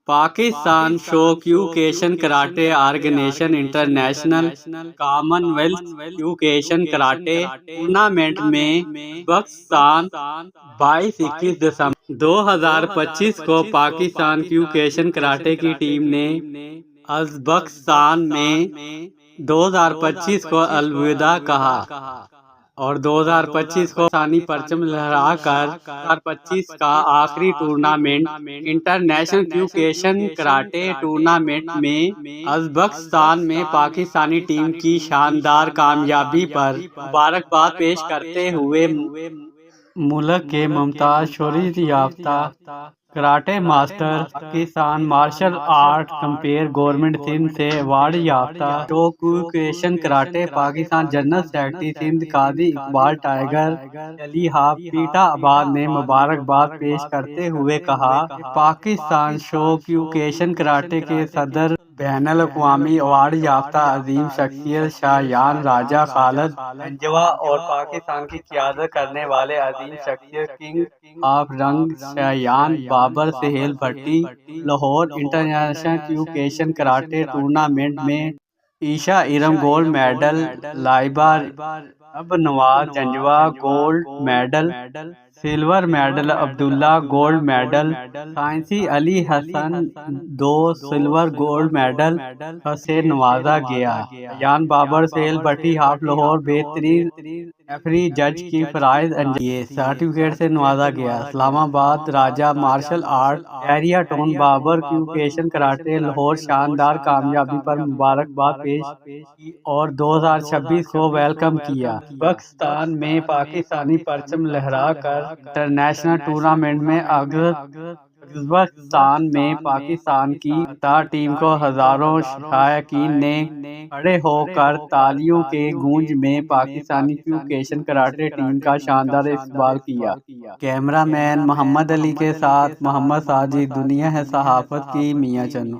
Pakistan Shokyokushin karate organisation international Commonwealth Kyokushin karate tournament میں Uzbekistan 22-21 دسمبر 2025 کو Pakistan Kyokushin karate کی ٹیم نے ازبکستان میں 2025 کو الوداع کہا اور 2025 کو پاکستانی پرچم لہرا کر 2025 کا آخری ٹورنامنٹ انٹرنیشنل کیوکیشن کراٹے ٹورنامنٹ میں ازبکستان میں پاکستانی ٹیم کی شاندار کامیابی پر مبارکباد پیش کرتے ہوئے ملک کے ممتاز شہرت یافتہ karate master Pakistan martial art کمپیر گورنمنٹ سندھ سے ایوارڈ یافتہ Shokyokushin karate Pakistan general secretary Sindh Qazi Iqbal tiger Ali ہاف پیٹا آباد نے مبارکباد پیش کرتے ہوئے کہا کہ پاکستان شوکیوکیشن کراٹے کے صدر بین الاقوامی ایوارڈ یافتہ عظیم شخصیت شاہیان راجہ خالد گنجوہ اور پاکستان کی قیادت کرنے والے عظیم شخصیت کنگ آف رنگ شاہیان بابر سہیل بھٹی لاہور انٹرنیشنل کیوکیشن کراٹے ٹورنامنٹ میں عائشہ ارم گولڈ میڈل، لائبہ رب نواز Janjua gold medal, silver medal عبداللہ گولڈ میڈل، سائنسی علی حسن 2 سلور گولڈ میڈل سے نوازا گیا۔ شاہیان بابر سہیل بھٹی ہاف لاہور بہترین ریفری جج کی فرائض انجام سرٹیفکیٹ سے نوازا گیا۔ Islamabad Raja martial art area town Babar Kyokushin karate Lahore شاندار کامیابی پر مبارکباد پیش کی اور 2026 کو ویلکم کیا۔ ازبکستان میں پاکستانی پرچم لہرا کر انٹرنیشنل ٹورنامنٹ میں ازبکستان میں پاکستان کی فاتح ٹیم کو ہزاروں شائقین نے کھڑے ہو کر تالیوں کے گونج میں پاکستانی کیوکیشن کراٹے ٹیم کا شاندار استقبال کیا۔ کیمرہ مین محمد علی کے ساتھ محمد ساجد، دنیا ہے صحافت کی، میاں چنو۔